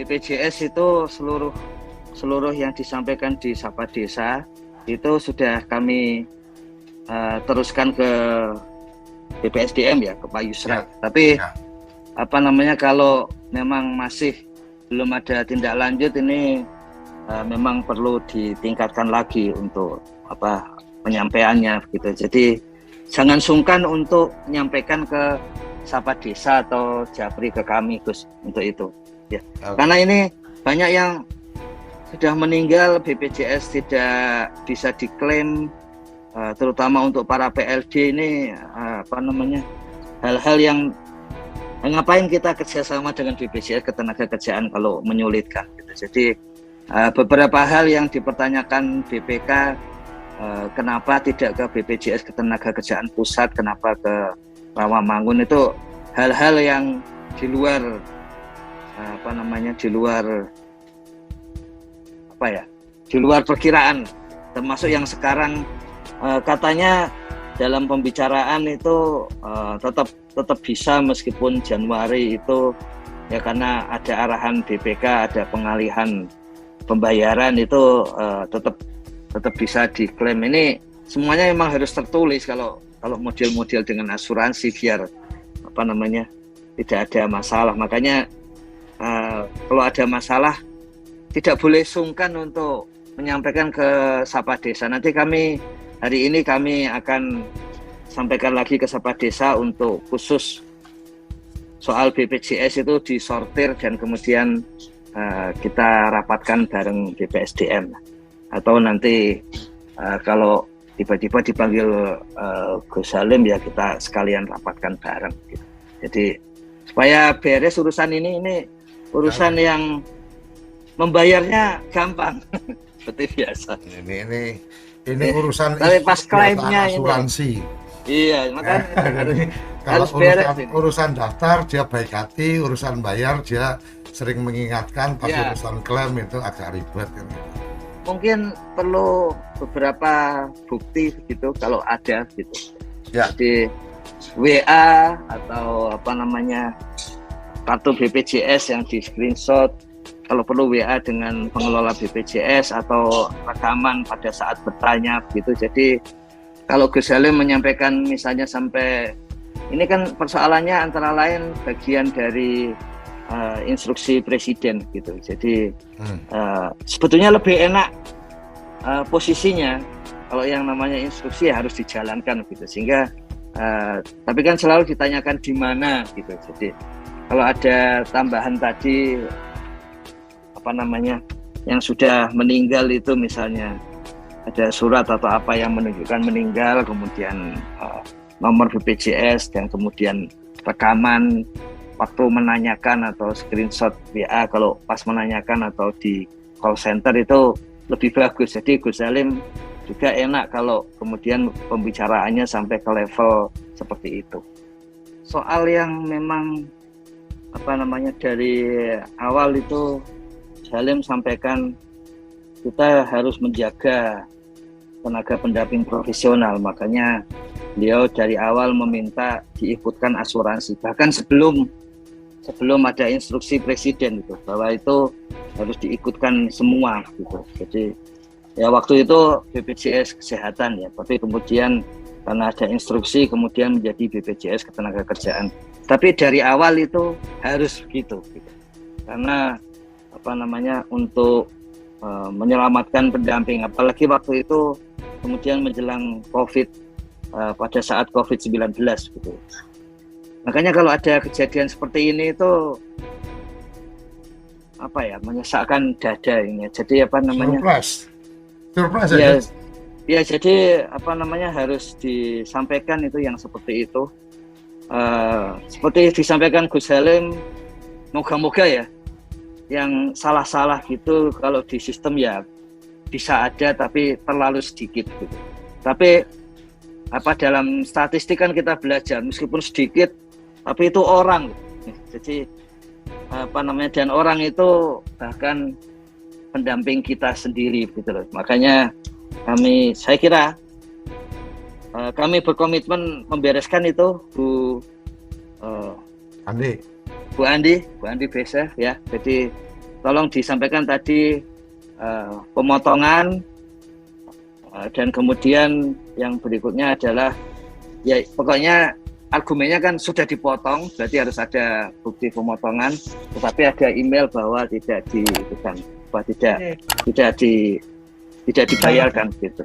BPJS itu seluruh yang disampaikan di Sapa Desa itu sudah kami teruskan ke BPSDM ya, ke Pak Yusra. Tapi kalau memang masih belum ada tindak lanjut ini memang perlu ditingkatkan lagi untuk penyampaiannya gitu. Jadi jangan sungkan untuk menyampaikan ke Sapa Desa atau Japri ke kami Gus untuk itu ya. Karena ini banyak yang sudah meninggal, BPJS tidak bisa diklaim, terutama untuk para PLD ini hal-hal yang ngapain kita kerjasama dengan BPJS Ketenagakerjaan kalau menyulitkan gitu. Jadi beberapa hal yang dipertanyakan BPK, kenapa tidak ke BPJS Ketenagakerjaan Pusat, kenapa ke Rawamangun, itu hal-hal yang di luar di luar perkiraan, termasuk yang sekarang katanya dalam pembicaraan itu tetap bisa meskipun Januari itu ya, karena ada arahan BPK, ada pengalihan pembayaran itu tetap bisa diklaim. Ini semuanya memang harus tertulis kalau model-model dengan asuransi biar tidak ada masalah. Makanya kalau ada masalah tidak boleh sungkan untuk menyampaikan ke Sapa Desa. Nanti hari ini kami akan sampaikan lagi ke Sapa Desa untuk khusus soal BPJS itu disortir dan kemudian kita rapatkan bareng BPSDM. Atau nanti kalau tiba-tiba dipanggil Gus Salim ya kita sekalian rapatkan bareng gitu. Jadi supaya beres urusan ini urusan yang membayarnya gampang seperti biasa. Ini urusan tapi pas klaimnya asuransi. Iya, makanya harus beres. Urusan daftar dia baik hati, urusan bayar dia sering mengingatkan, pas urusan klaim itu agak ribet kan. Mungkin perlu beberapa bukti gitu kalau ada gitu. Ya. Jadi WA atau kartu BPJS yang di screenshot, kalau perlu WA dengan pengelola BPJS atau rekaman pada saat bertanya gitu. Jadi kalau Gus Salim menyampaikan misalnya sampai ini kan persoalannya antara lain bagian dari instruksi presiden gitu. Jadi sebetulnya lebih enak posisinya kalau yang namanya instruksi ya harus dijalankan gitu. Sehingga tapi kan selalu ditanyakan di mana gitu. Jadi kalau ada tambahan tadi yang sudah meninggal itu misalnya ada surat atau apa yang menunjukkan meninggal, kemudian nomor BPJS dan kemudian rekaman waktu menanyakan atau screenshot WA kalau pas menanyakan atau di call center itu lebih bagus. Jadi Gus Salim juga enak kalau kemudian pembicaraannya sampai ke level seperti itu. Soal yang memang dari awal itu Salim sampaikan kita harus menjaga tenaga pendamping profesional, makanya beliau dari awal meminta diikutkan asuransi, bahkan sebelum ada instruksi presiden itu bahwa itu harus diikutkan semua gitu. Jadi ya waktu itu BPJS kesehatan ya, tapi kemudian karena ada instruksi kemudian menjadi BPJS Ketenagakerjaan. Tapi dari awal itu harus begitu gitu. Karena untuk menyelamatkan pendamping, apalagi waktu itu kemudian menjelang COVID, pada saat COVID-19 gitu. Makanya kalau ada kejadian seperti ini itu menyesakkan dada ini. Jadi surprise ya jadi harus disampaikan itu yang seperti itu. Seperti disampaikan Gus Salim, moga-moga ya yang salah-salah gitu kalau di sistem ya bisa ada tapi terlalu sedikit gitu. Tapi dalam statistik kan kita belajar meskipun sedikit tapi itu orang. Jadi dan orang itu bahkan pendamping kita sendiri gitu loh. Makanya saya kira kami berkomitmen membereskan itu Bu Andi Besa ya. Jadi tolong disampaikan tadi pemotongan, dan kemudian yang berikutnya adalah ya pokoknya argumennya kan sudah dipotong, berarti harus ada bukti pemotongan, tetapi ada email bahwa tidak dibayarkan gitu.